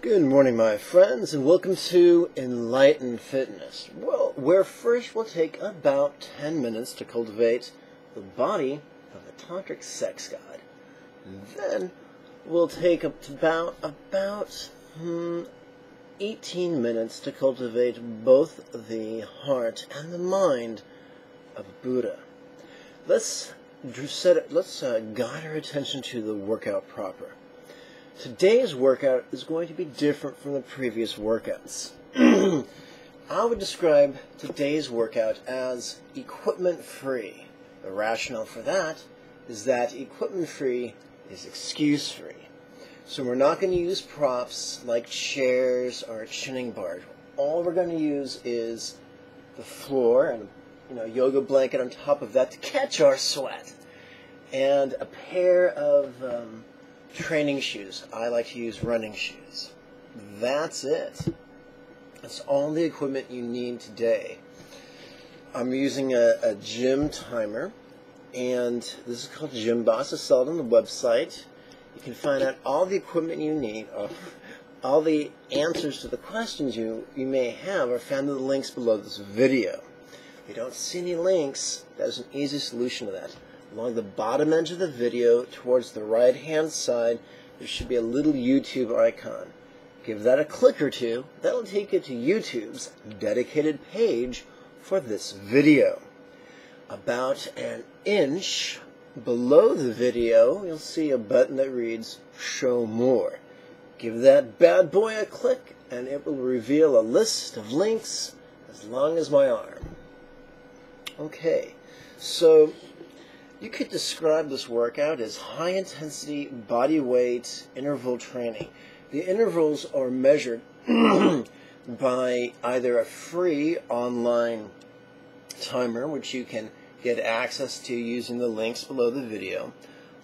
Good morning, my friends, and welcome to Enlightened Fitness. Well, where first we'll take about 10 minutes to cultivate the body of the Tantric Sex God. And then we'll take up to about 18 minutes to cultivate both the heart and the mind of Buddha. Let's guide our attention to the workout proper. Today's workout is going to be different from the previous workouts. I would describe today's workout as equipment-free. The rationale for that is that equipment-free is excuse-free. So we're not going to use props like chairs or a chinning bar. All we're going to use is the floor and a yoga blanket on top of that to catch our sweat, and a pair of training shoes. I like to use running shoes. That's it. That's all the equipment you need today. I'm using a gym timer, and this is called Gym Boss. It's sold on the website. You can find out all the equipment you need. All the answers to the questions you may have are found in the links below this video. If you don't see any links, there's an easy solution to that. Along the bottom edge of the video, towards the right-hand side, there should be a little YouTube icon. Give that a click or two. That'll take you to YouTube's dedicated page for this video. About an inch below the video, you'll see a button that reads Show More. Give that bad boy a click, and it will reveal a list of links as long as my arm. Okay, so you could describe this workout as high-intensity body weight interval training. The intervals are measured by either a free online timer, which you can get access to using the links below the video,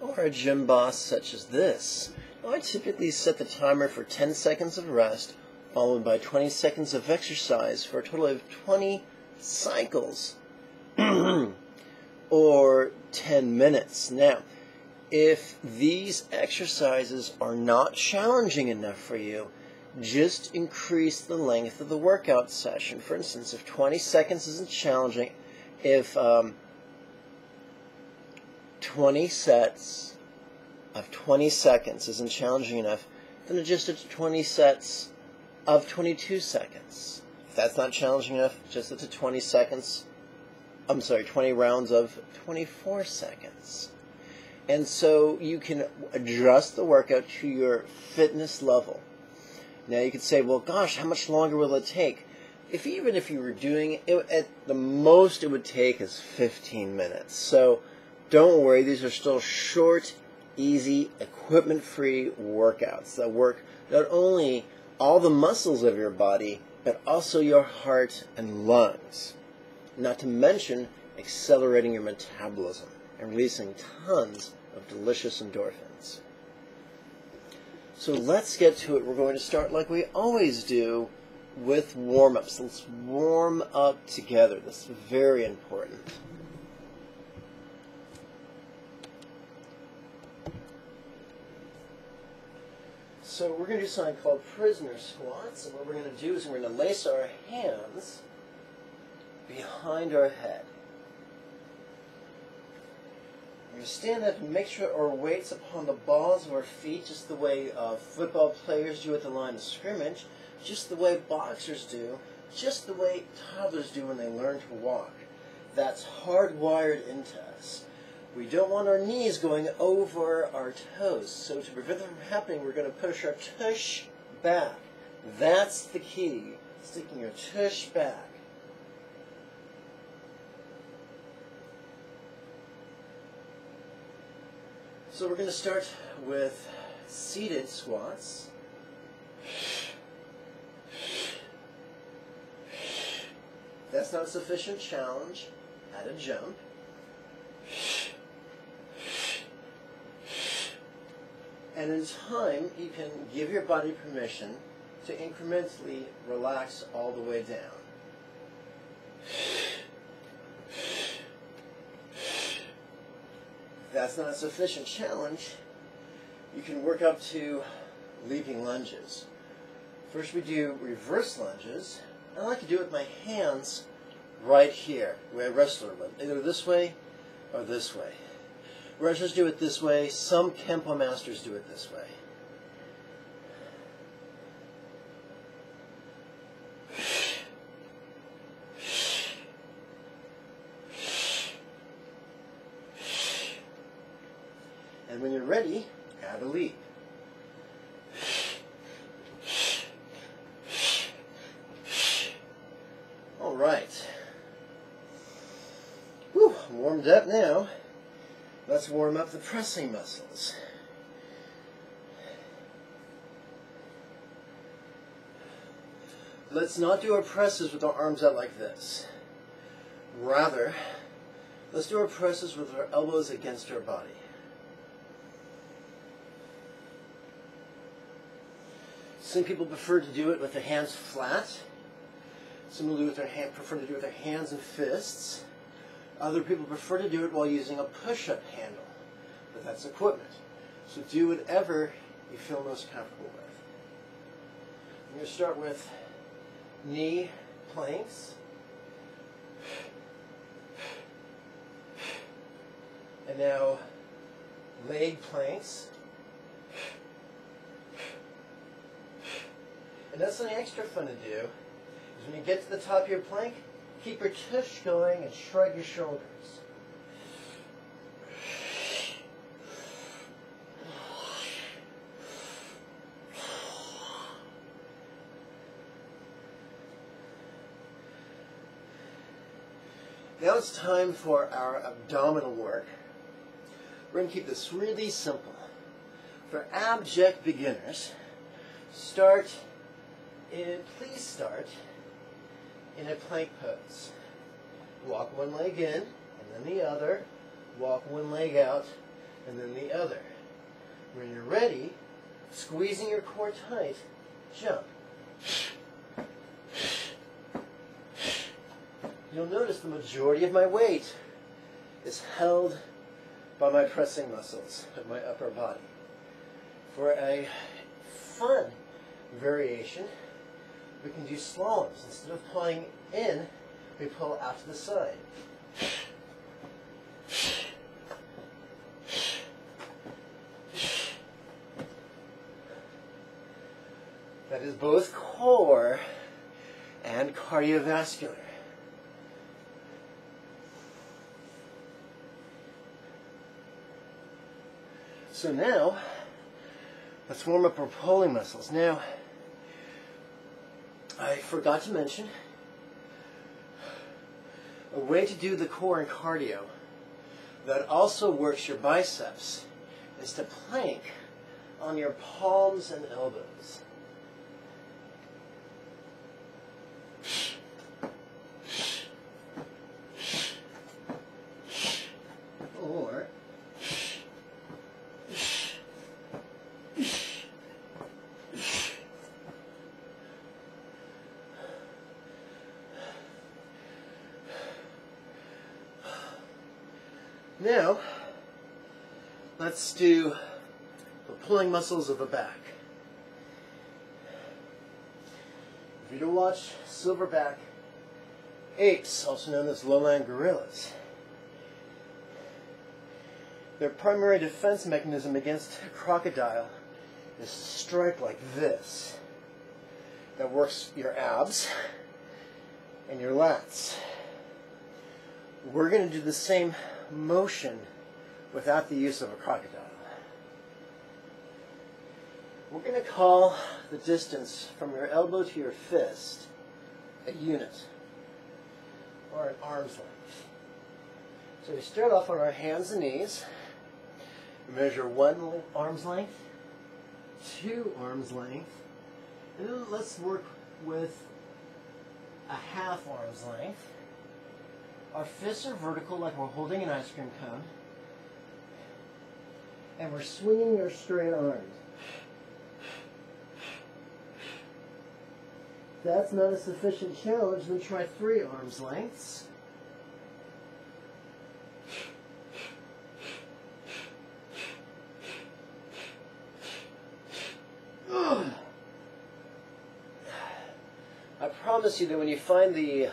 or a gym boss such as this. I typically set the timer for 10 seconds of rest, followed by 20 seconds of exercise for a total of 20 cycles. Or 10 minutes. Now, if these exercises are not challenging enough for you, just increase the length of the workout session. For instance, if 20 seconds isn't challenging, if 20 sets of 20 seconds isn't challenging enough, then adjust it to 20 sets of 22 seconds. If that's not challenging enough, adjust it to 20 rounds of 24 seconds. And so you can adjust the workout to your fitness level. Now you could say, well, gosh, how much longer will it take? Even if you were doing it, at the most it would take is 15 minutes. So don't worry, these are still short, easy, equipment-free workouts that work not only all the muscles of your body, but also your heart and lungs. Not to mention accelerating your metabolism and releasing tons of delicious endorphins. So let's get to it. We're going to start like we always do with warm-ups. Let's warm up together. This is very important. So we're going to do something called prisoner squats, and what we're going to do is we're going to lace our hands behind our head. We're going to stand up and make sure our weight's upon the balls of our feet, just the way football players do at the line of scrimmage, just the way boxers do, just the way toddlers do when they learn to walk. That's hardwired into us. We don't want our knees going over our toes, so to prevent that from happening, we're going to push our tush back. That's the key, sticking your tush back. So we're going to start with seated squats. If that's not a sufficient challenge, add a jump. And in time, you can give your body permission to incrementally relax all the way down. If that's not a sufficient challenge, you can work up to leaping lunges. First we do reverse lunges. I like to do it with my hands right here, the way a wrestler would, either this way or this way. Wrestlers do it this way. Some Kempo masters do it this way. And when you're ready, add a leap. All right. Whew, I'm warmed up now. Let's warm up the pressing muscles. Let's not do our presses with our arms out like this. Rather, let's do our presses with our elbows against our body. Some people prefer to do it with their hands flat. Some people prefer to do it with their hands and fists. Other people prefer to do it while using a push-up handle, but that's equipment. So do whatever you feel most comfortable with. I'm going to start with knee planks. And now leg planks. And that's something extra fun to do, is when you get to the top of your plank, keep your tush going and shrug your shoulders. Now it's time for our abdominal work. We're going to keep this really simple. For abject beginners, please start in a plank pose. Walk one leg in, and then the other. Walk one leg out, and then the other. When you're ready, squeezing your core tight, jump. You'll notice the majority of my weight is held by my pressing muscles of my upper body. For a fun variation, we can do slaloms. Instead of pulling in, we pull out to the side. That is both core and cardiovascular. So now, let's warm up our pulling muscles. Now, I forgot to mention, a way to do the core and cardio that also works your biceps is to plank on your palms and elbows. Or now, let's do the pulling muscles of the back. If you watch silverback apes, also known as lowland gorillas, their primary defense mechanism against a crocodile is to strike like this. That works your abs and your lats. We're going to do the same motion without the use of a crocodile. We're going to call the distance from your elbow to your fist a unit, or an arm's length. So we start off on our hands and knees. We measure 1 arm's length, 2 arm's length, and then let's work with a half arm's length. Our fists are vertical like we're holding an ice cream cone. And we're swinging your straight arms. If that's not a sufficient challenge, then try 3 arm's lengths. promise you that when you find the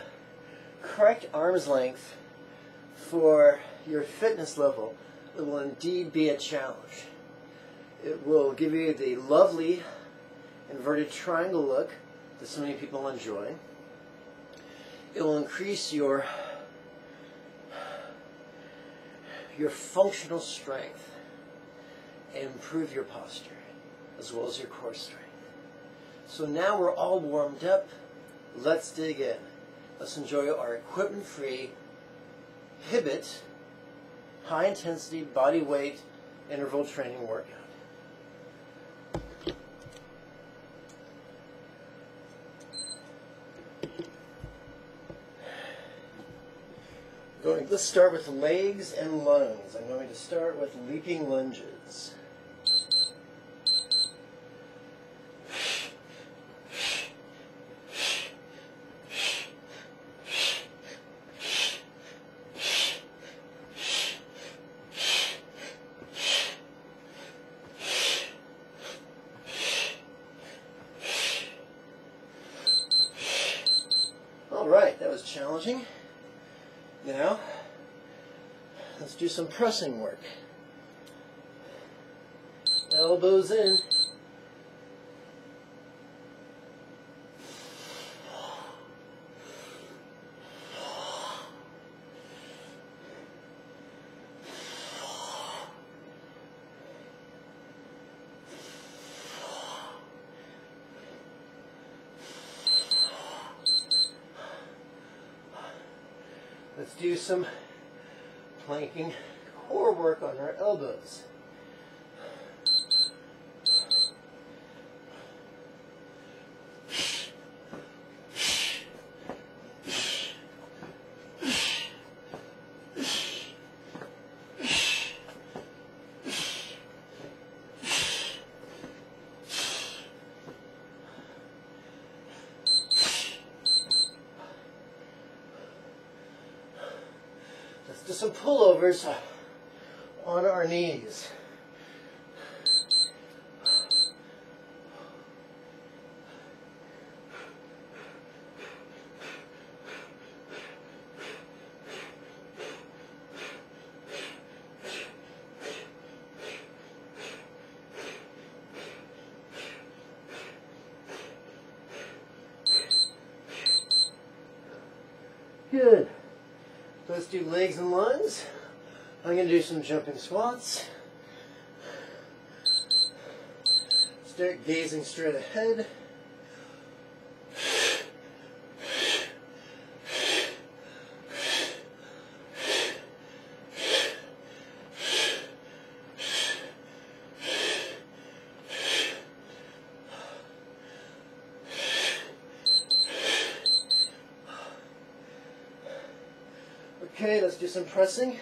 correct arm's length for your fitness level, it will indeed be a challenge. It will give you the lovely inverted triangle look that so many people enjoy. It will increase your functional strength and improve your posture as well as your core strength. So now we're all warmed up. Let's dig in. Let's enjoy our equipment-free Hibbett high-intensity body weight interval training workout. Let's start with legs and lunges. I'm going to start with leaping lunges. All right, that was challenging. Now, let's do some pressing work. Elbows in. Let's do some planking core work on our elbows. Let's do some pullovers on our knees. Good. Let's do legs and lunges. I'm going to do some jumping squats. Start gazing straight ahead. Okay, let's do some pressing.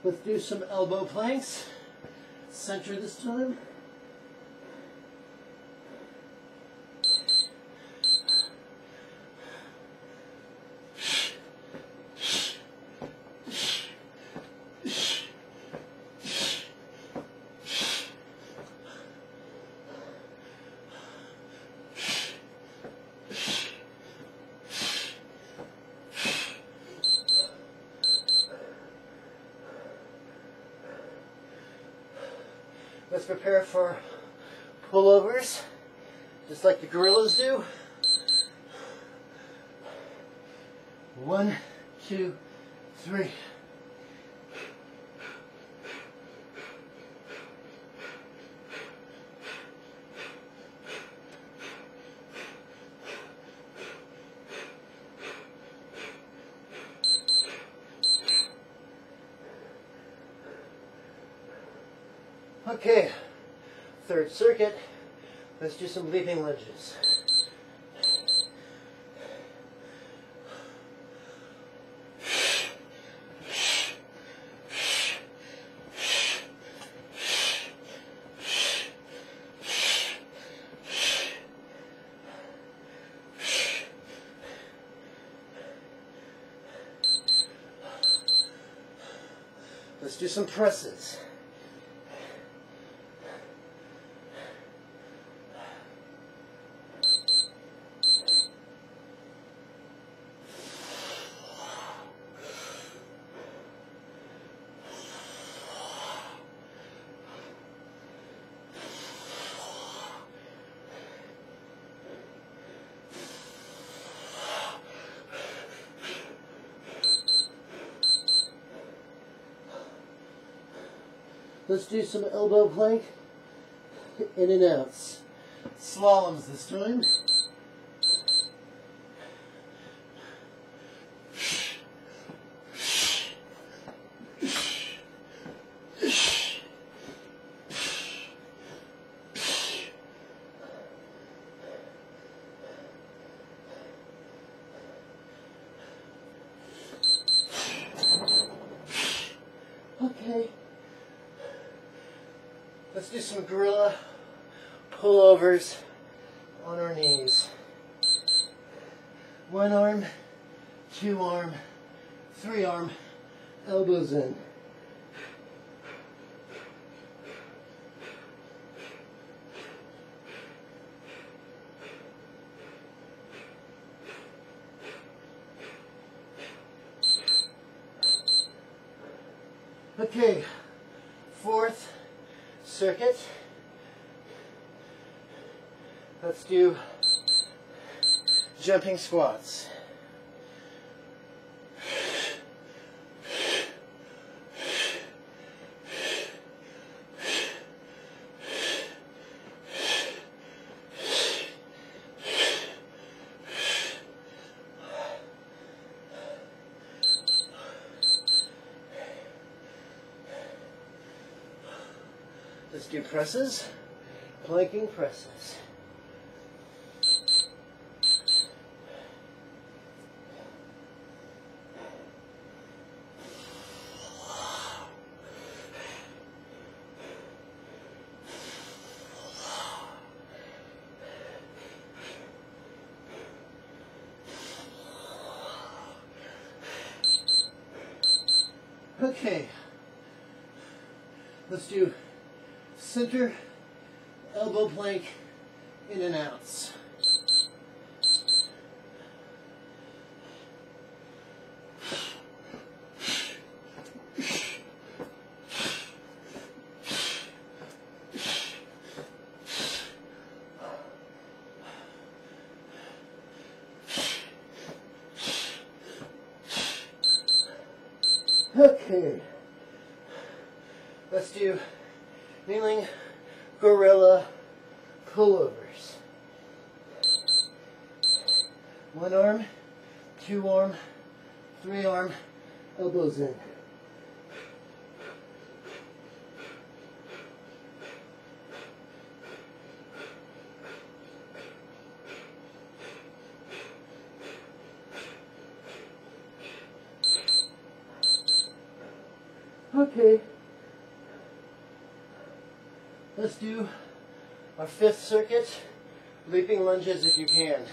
Let's do some elbow planks. Center this time. Let's prepare for pullovers, just like the gorillas do. 1, 2, 3. Okay, third circuit. Let's do some leaping lunges. Let's do some presses. Let's do some elbow plank, in and outs. Slaloms this time. Okay. Let's do some gorilla pullovers on our knees. One arm, two arm, three arm, elbows in. Okay, fourth circuit. Let's do jumping squats. Let's do presses, planking presses. Okay, let's do center elbow plank in and outs. Okay, let's do kneeling gorilla pullovers. One arm, two arm, three arm, elbows in. Okay. Let's do our fifth circuit, leaping lunges if you can.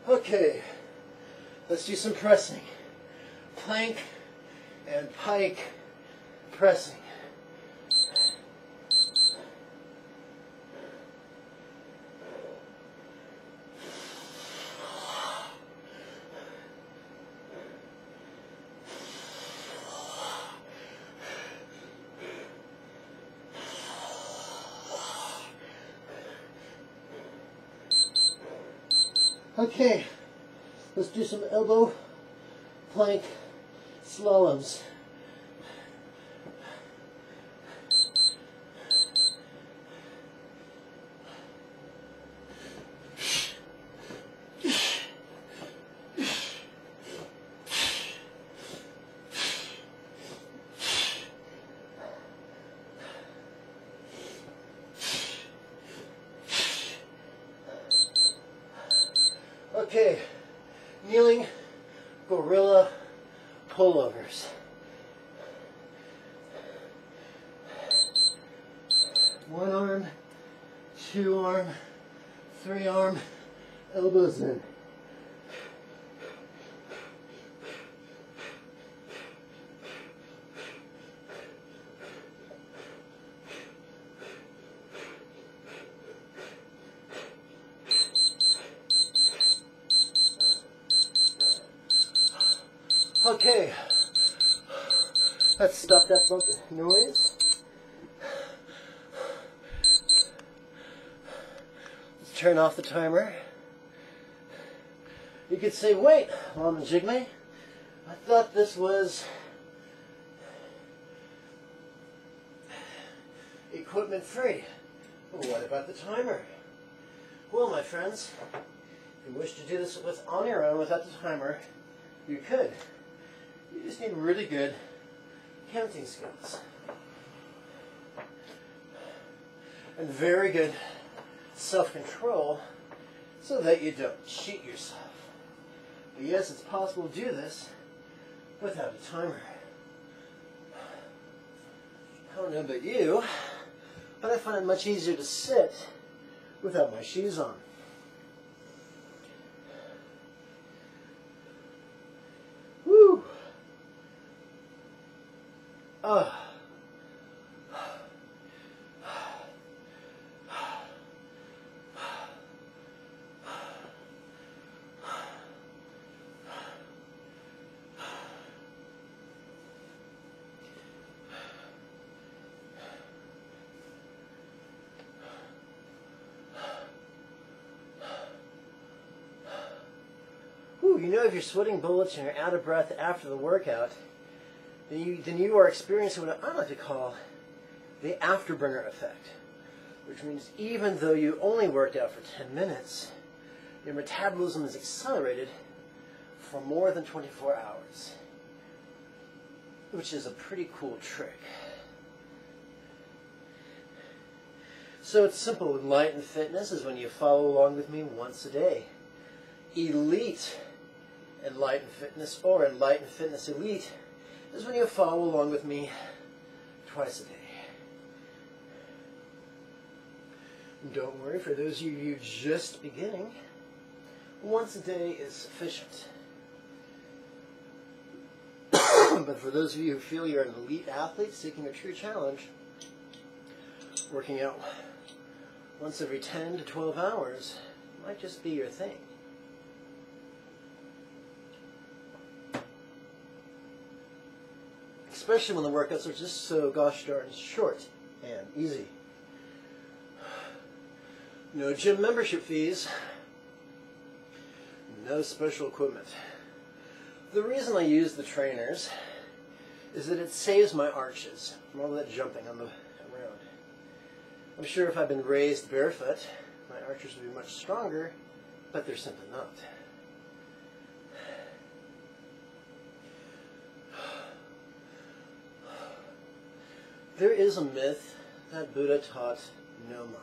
Okay, let's do some pressing. Plank and pike pressing. Okay, let's do some elbow plank slaloms. Okay, Kneeling gorilla pullovers. One arm, two arm, three arm, elbows in. Okay, let's stop that bump noise. Let's turn off the timer. You could say, wait, Lama Jigme, I thought this was equipment free. Well, what about the timer? Well, my friends, if you wish to do this on your own without the timer, you could. You just need really good counting skills. And very good self-control so that you don't cheat yourself. But yes, it's possible to do this without a timer. I don't know about you, but I find it much easier to sit without my shoes on. Woo! You know, if you're sweating bullets and you're out of breath after the workout, then you are experiencing what I like to call the afterburner effect, which means even though you only worked out for 10 minutes, your metabolism is accelerated for more than 24 hours, which is a pretty cool trick. So it's simple. Enlightened fitness is when you follow along with me once a day. Elite Enlightened Fitness, or Enlightened Fitness Elite, is when you follow along with me twice a day. Don't worry, for those of you just beginning, once a day is sufficient. But for those of you who feel you're an elite athlete seeking a true challenge, working out once every 10 to 12 hours might just be your thing. Especially when the workouts are just so gosh darn short and easy. No gym membership fees. No special equipment. The reason I use the trainers is that it saves my arches from all that jumping on the around. I'm sure if I'd been raised barefoot, my arches would be much stronger, but they're simply not. There is a myth that Buddha taught no mind.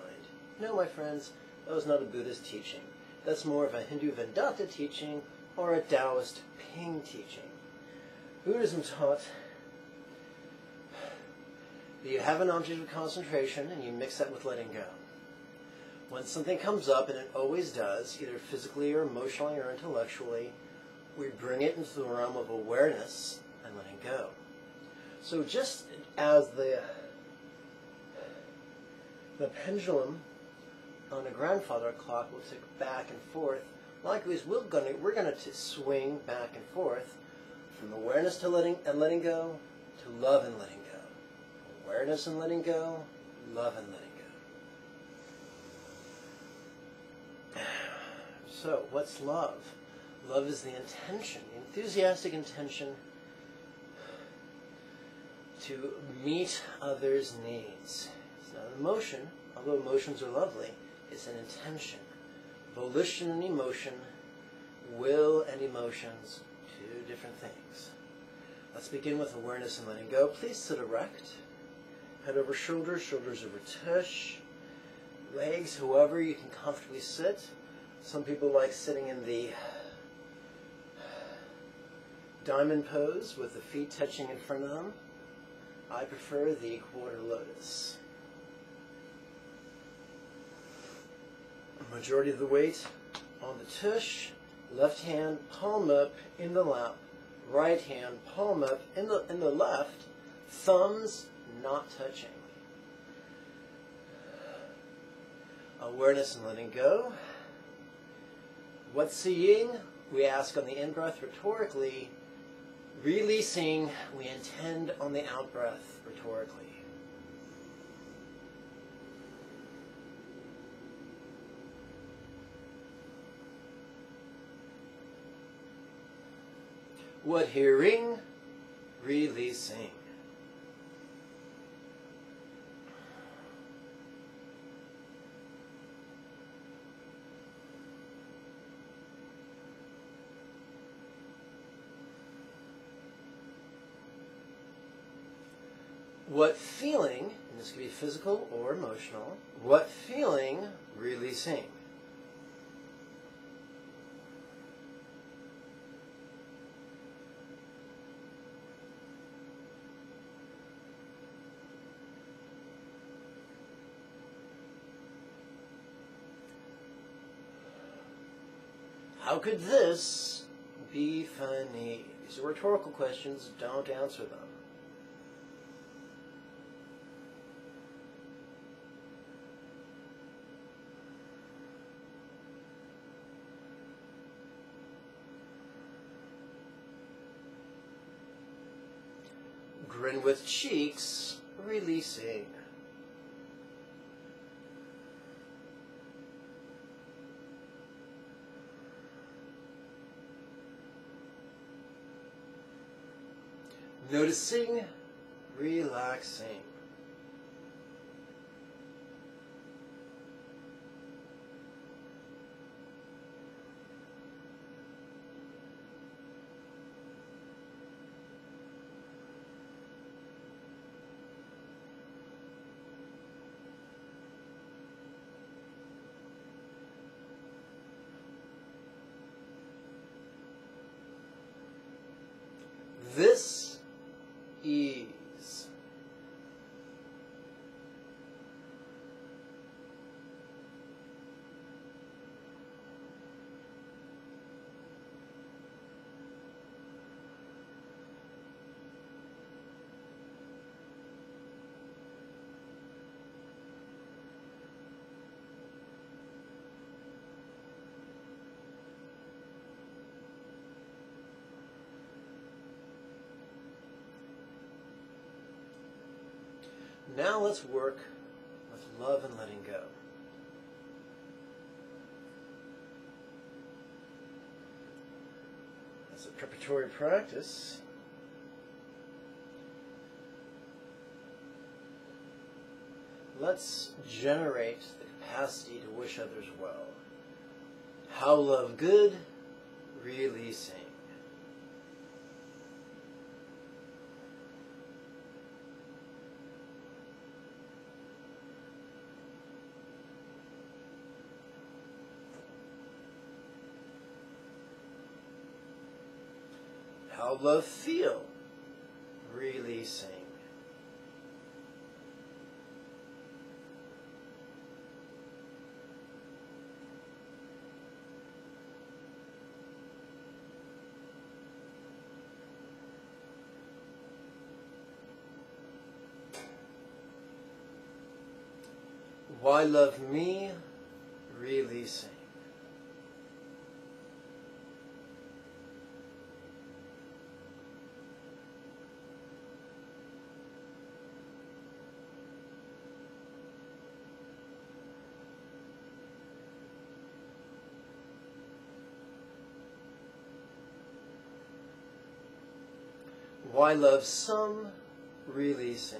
No, my friends, that was not a Buddhist teaching. That's more of a Hindu Vedanta teaching or a Taoist Ping teaching. Buddhism taught that you have an object of concentration and you mix that with letting go. When something comes up, and it always does, either physically or emotionally or intellectually, we bring it into the realm of awareness and letting go. So just as the pendulum on a grandfather clock will tick back and forth, likewise we're going to swing back and forth from awareness to letting go to love and letting go. Awareness and letting go, love and letting go. So, what's love? Love is the intention, the enthusiastic intention to meet others' needs. It's not an emotion, although emotions are lovely. It's an intention. Volition and emotion, will and emotions, two different things. Let's begin with awareness and letting go. Please sit erect. Head over shoulders, shoulders over tush. Legs, however you can comfortably sit. Some people like sitting in the diamond pose with the feet touching in front of them. I prefer the quarter lotus. Majority of the weight on the tush, left hand palm up in the lap, right hand palm up in the left, thumbs not touching. Awareness and letting go. What's seeing? We ask on the in-breath rhetorically. Releasing, we intend on the out-breath rhetorically. What hearing? Releasing. What feeling, and this could be physical or emotional, what feeling? Releasing. How could this be funny? These are rhetorical questions. Don't answer them. Grin with cheeks, releasing. Noticing, relaxing. This ease. Now let's work with love and letting go. As a preparatory practice, let's generate the capacity to wish others well. How love good, releasing. How love feel, releasing. Why love me, releasing. Why love some, releasing.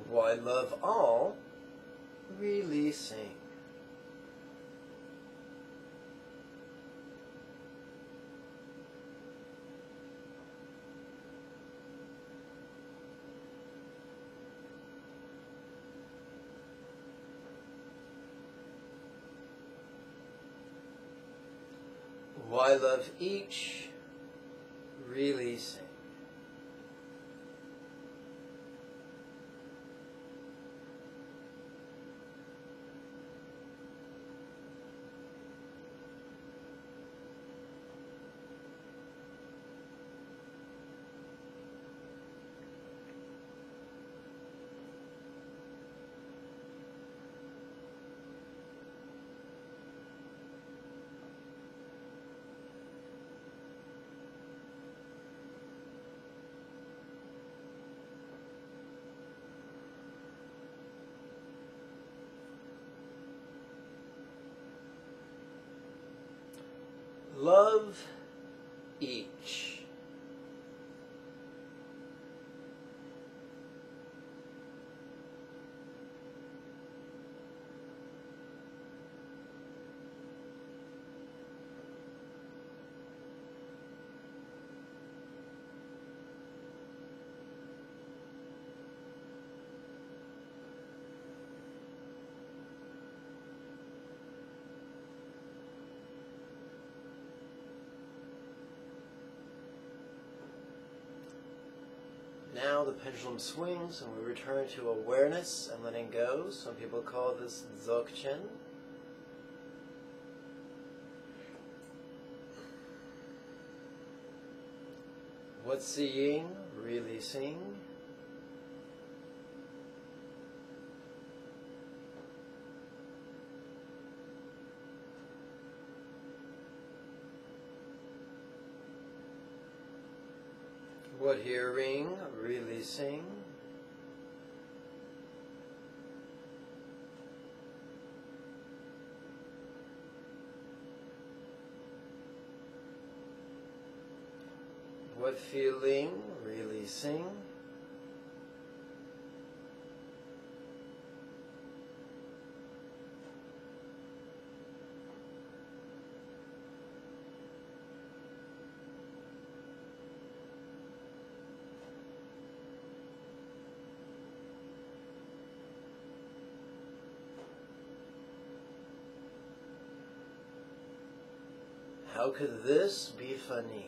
Why love all, releasing. Why love each, releasing. Love each. Now the pendulum swings and we return to awareness and letting go. Some people call this dzogchen. What's seeing, releasing. What hearing, releasing. What feeling, releasing. How could this be funny?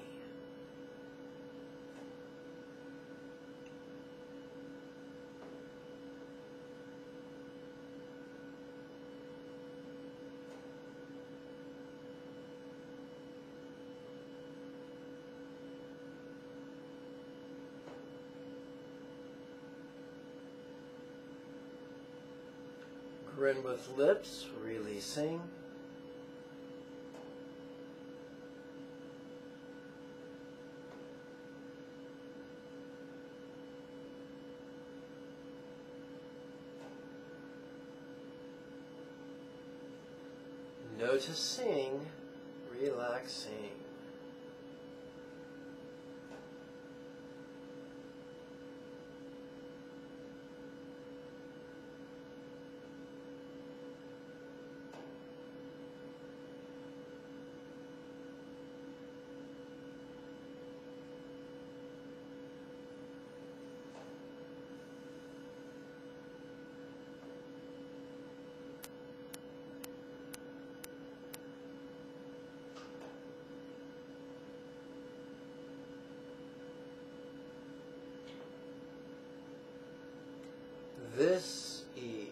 Grin with lips, releasing. Noticing, relaxing. This ease.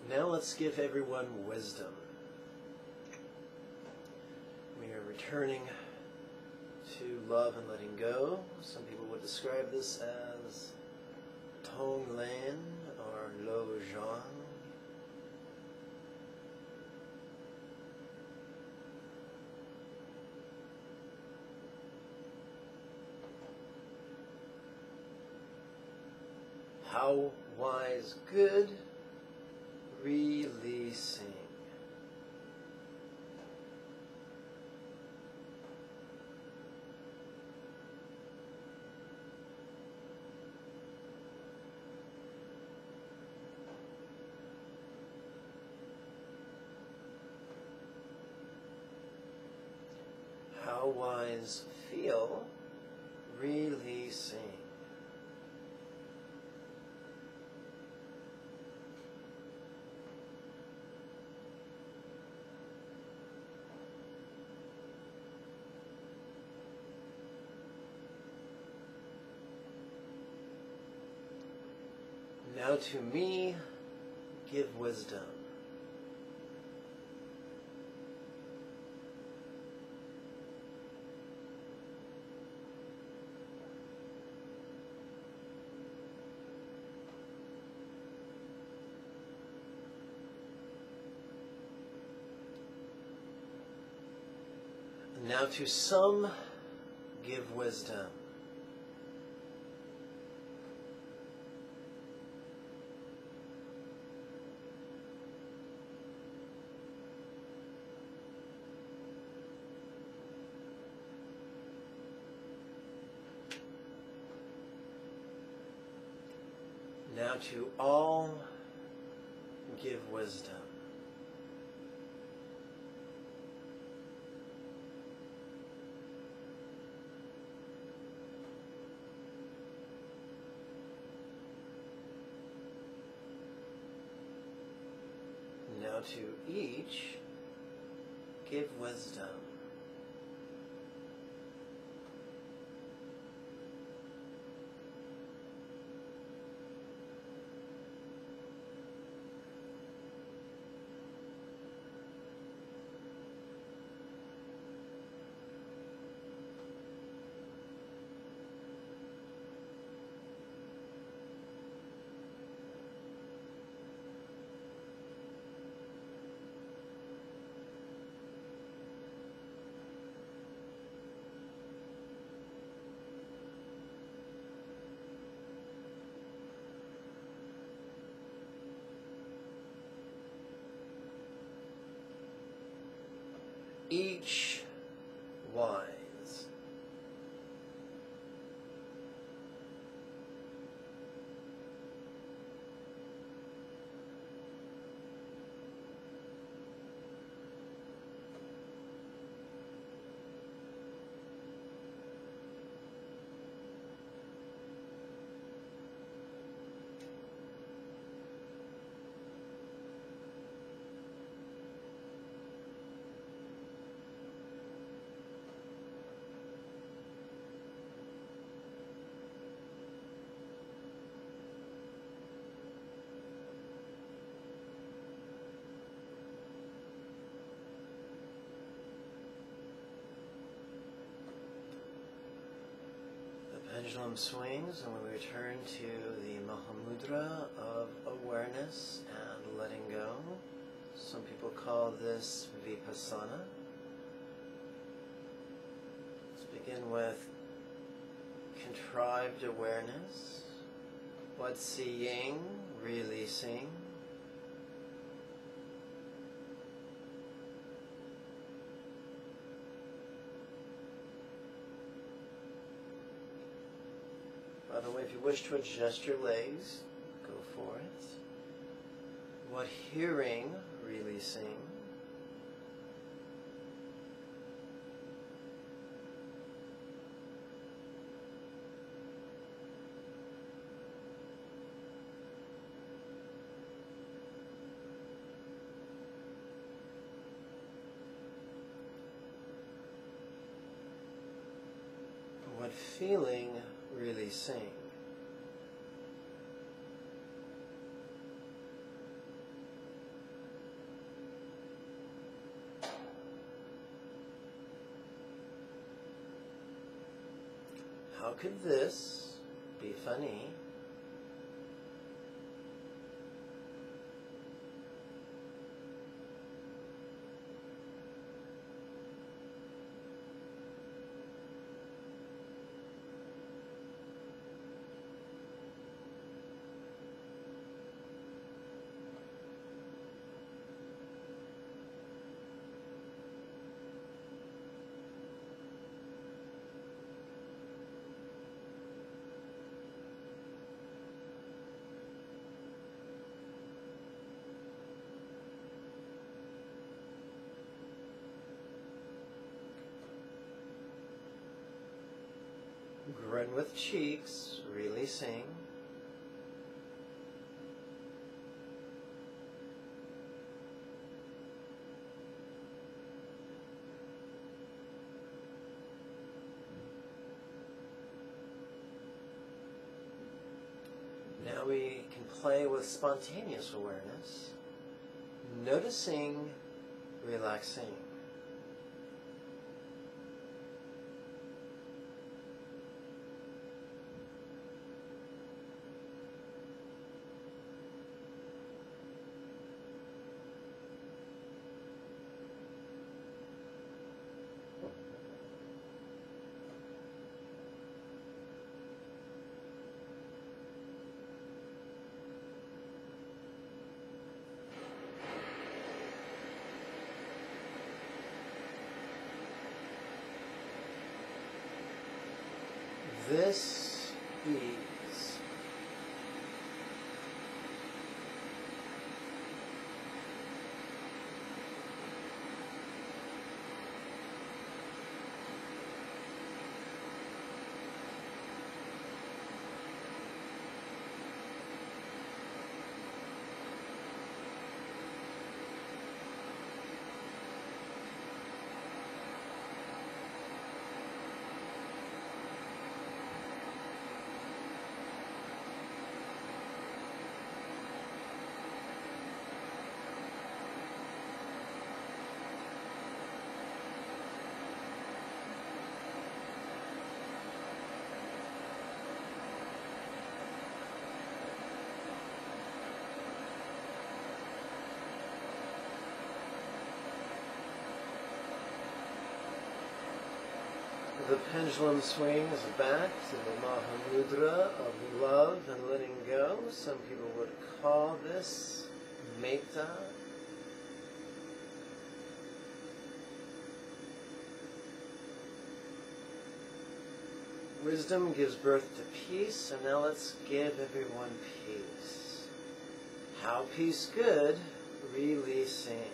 Now let's give everyone wisdom. We are returning to love and letting go. Some people would describe this as Tong Lan or Lo Zhang. How wise, good, releasing. How wise, feel, releasing. Now to me, give wisdom. Now to some, give wisdom. Now to all, give wisdom. Now to each, give wisdom. Each wise. Pendulum swings and we return to the Mahamudra of awareness and letting go. Some people call this Vipassana. Let's begin with contrived awareness. What's seeing, releasing. By the way, if you wish to adjust your legs, go for it. What hearing, releasing. What feeling, releasing. How could this be funny? grin with cheeks, releasing. Now we can play with spontaneous awareness, noticing, relaxing. This ease. The pendulum swings back to the Mahamudra of love and letting go. Some people would call this Metta. Wisdom gives birth to peace, and now let's give everyone peace. How peace good? Releasing.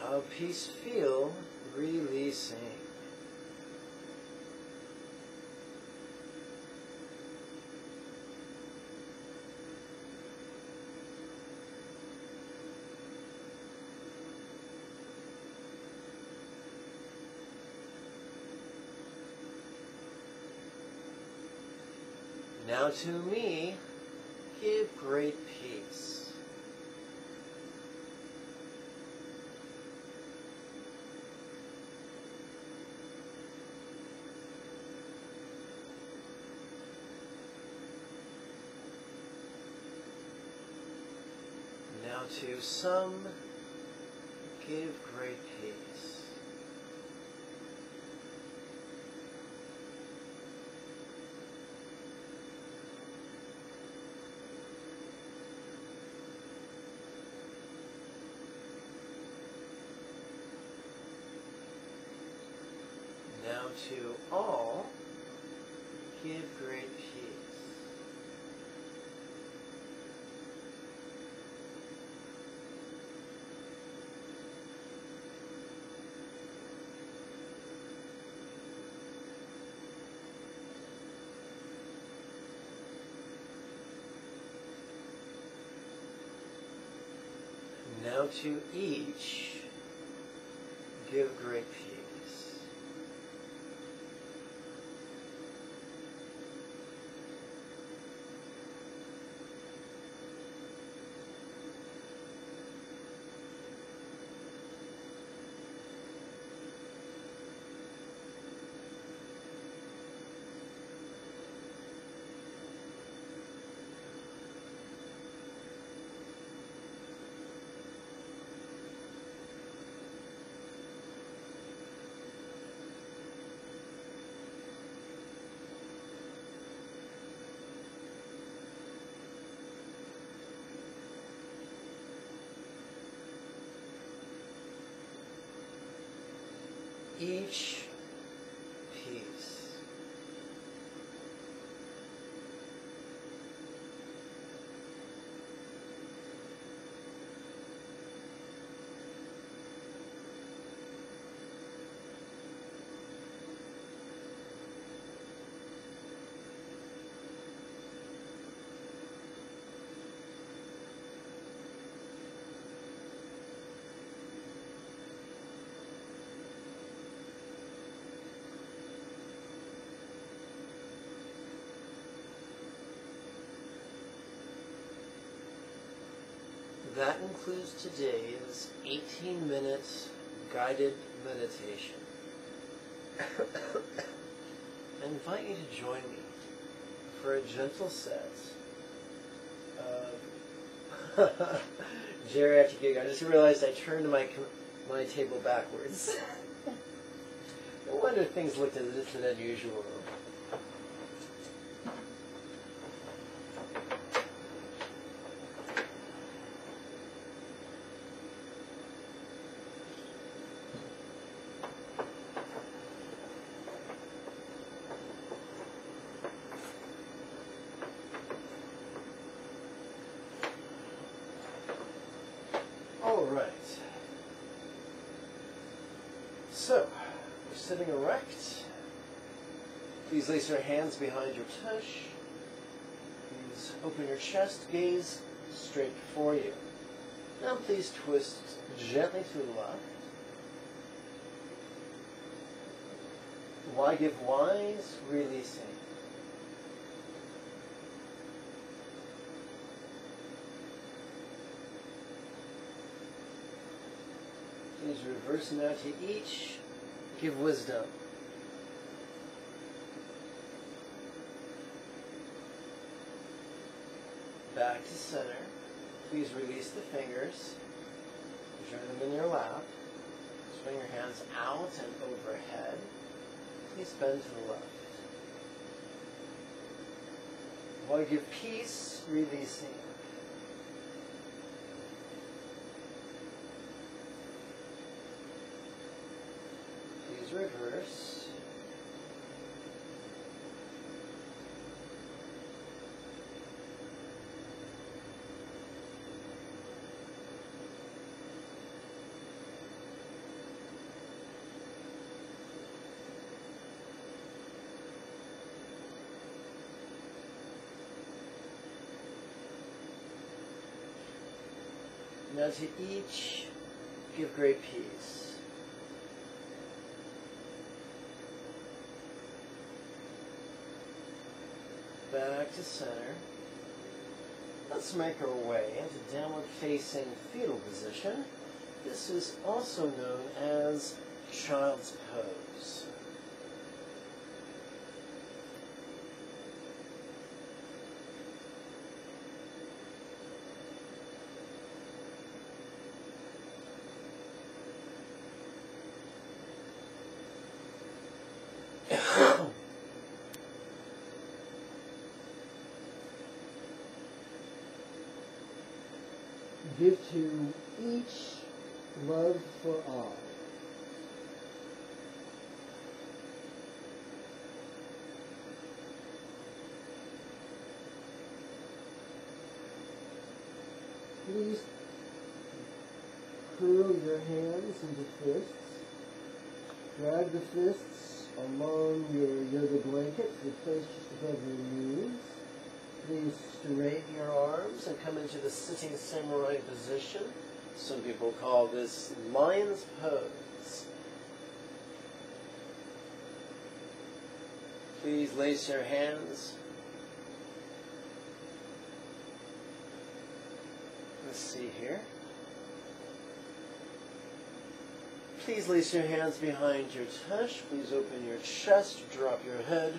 How peace feel? Releasing. Now to me, give great peace. Now to some, give great peace. Now to all, give great peace. Now to each, give great peace. each piece. That includes today's 18-minute guided meditation. I invite you to join me for a gentle set of geriatric yoga. I just realized I turned my table backwards. No wonder things looked a little unusual. Alright, so you're sitting erect. Please place your hands behind your tush. Please open your chest, gaze straight before you. Now please twist gently to the left. Why give wise, releasing. Please reverse now to each. Give wisdom. Back to center. Please release the fingers. Join them in your lap. Swing your hands out and overhead. Please bend to the left. While you give peace, releasing. Please reverse. Now to each, give great peace. Back to center. Let's make our way into downward facing fetal position. This is also known as child's pose. Give to each love for all. Please curl your hands into fists. Drag the fists along your yoga blanket to the place just above your knees. Please straighten your arms and come into the sitting samurai position. Some people call this lion's pose. Please lace your hands. Let's see here. Please lace your hands behind your tush. Please open your chest, drop your head,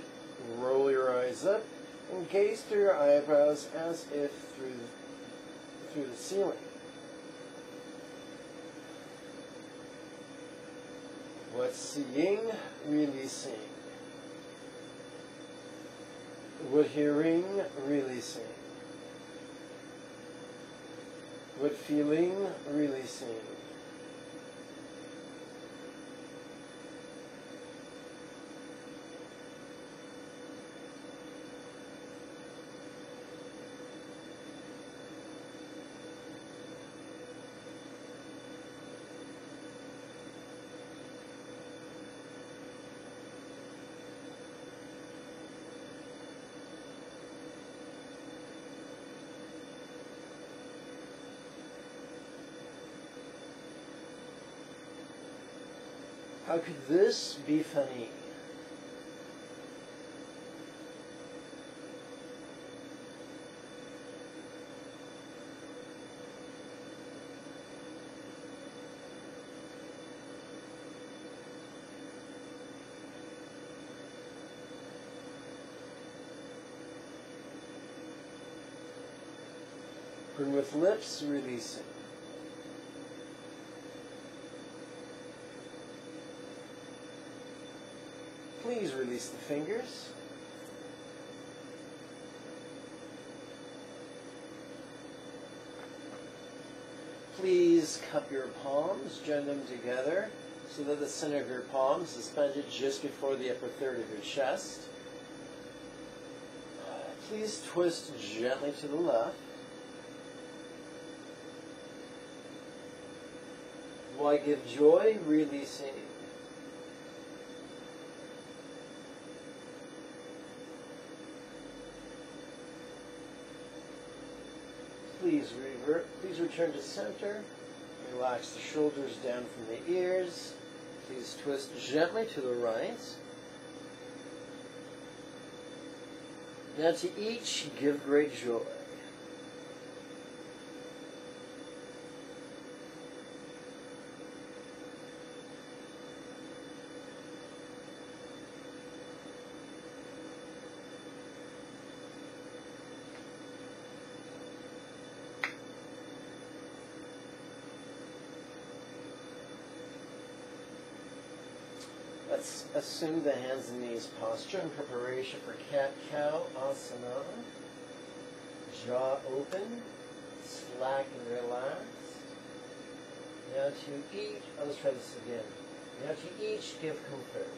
roll your eyes up, and gaze through your eyebrows as if through the ceiling. What's seeing, releasing. What hearing, releasing. What feeling, releasing. How could this be funny? Burn with lips, releasing. Please release the fingers. Please cup your palms, join them together so that the center of your palms is suspended just before the upper third of your chest. Please twist gently to the left. While I give joy, releasing. Please return to center. Relax the shoulders down from the ears. Please twist gently to the right. Now to each, give great joy. Let's assume the hands and knees posture in preparation for cat-cow asana. Jaw open, slack and relaxed. Now to each, let's try this again. Now to each, give comfort.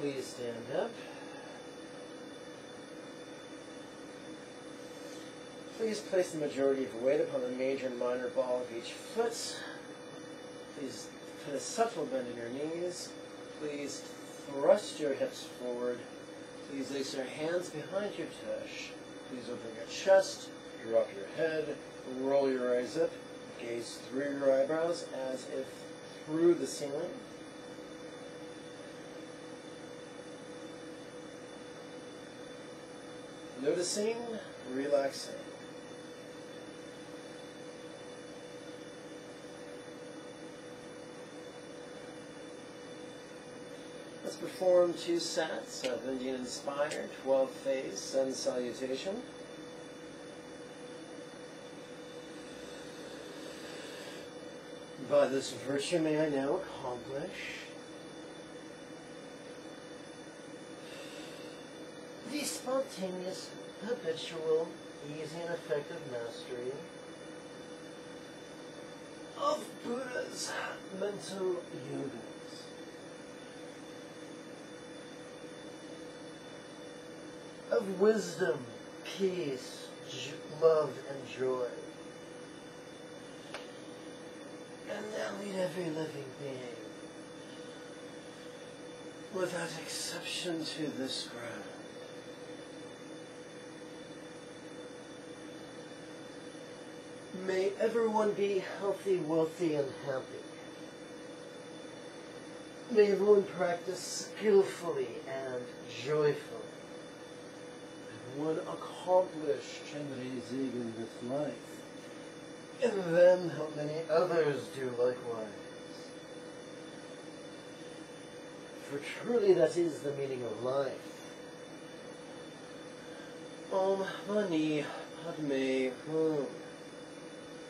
Please stand up. Please place the majority of weight upon the major and minor ball of each foot. Please put a subtle bend in your knees. Please thrust your hips forward. Please lace your hands behind your tush. Please open your chest, drop your head, roll your eyes up, gaze through your eyebrows as if through the ceiling. Noticing, relaxing. Let's perform 2 sets of Indian Inspired 12-phase Sun Salutation. By this virtue may I now accomplish the spontaneous, habitual, easy and effective mastery of Buddha's mental yogas. Of wisdom, peace, love, and joy. And now lead every living being, without exception, to this ground. May everyone be healthy, wealthy, and happy. May everyone practice skillfully and joyfully. Everyone accomplish Chandra in this life, and then help many others do likewise. For truly that is the meaning of life. Om Mani Padme Hum.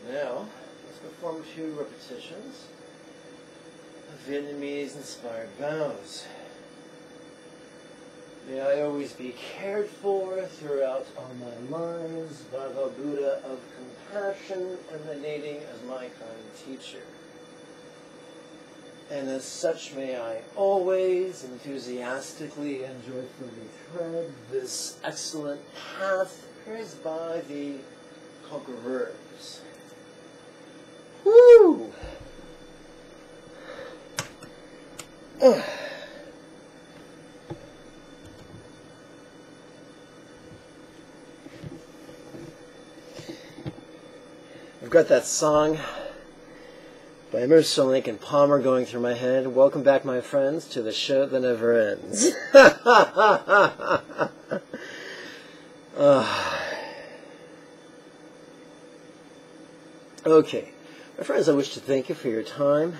Now, let's perform 2 repetitions of Vietnamese inspired vows. May I always be cared for throughout all my lives by the Buddha of compassion, emanating as my kind teacher. And as such, may I always enthusiastically and joyfully tread this excellent path praised by the conquerors. Woo! I've got that song by Emerson, Lake and Palmer going through my head. Welcome back, my friends, to the show that never ends. Okay, my friends, I wish to thank you for your time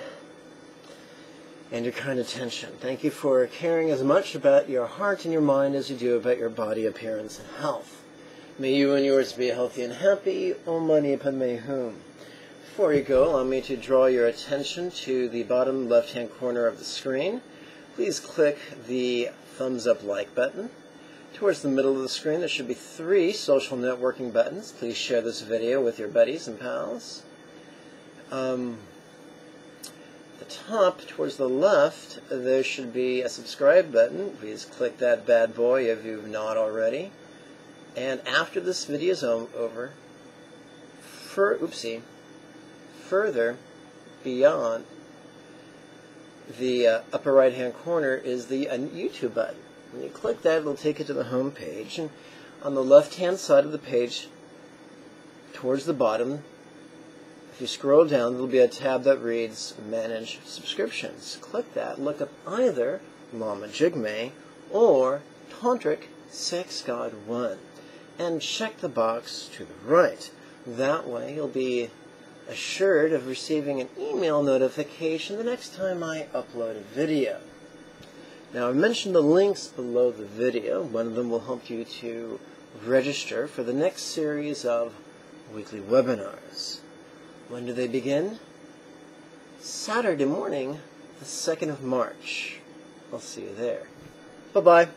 and your kind attention. Thank you for caring as much about your heart and your mind as you do about your body appearance and health. May you and yours be healthy and happy. Om Mani Padme Hum. Before you go, allow me to draw your attention to the bottom left-hand corner of the screen. Please click the thumbs up like button. Towards the middle of the screen, there should be 3 social networking buttons. Please share this video with your buddies and pals. At the top, towards the left, there should be a subscribe button. Please click that bad boy if you've not already. And after this video is over, further beyond the upper right hand corner is the YouTube button. When you click that, it'll take you to the home page, and on the left hand side of the page towards the bottom, if you scroll down, there'll be a tab that reads Manage Subscriptions. Click that, look up either Lama Jigme or Tantric Sex God 1 and check the box to the right. That way you'll be assured of receiving an email notification the next time I upload a video. Now, I've mentioned the links below the video. One of them will help you to register for the next series of weekly webinars. When do they begin? Saturday morning, the 2nd of March. I'll see you there. Bye-bye.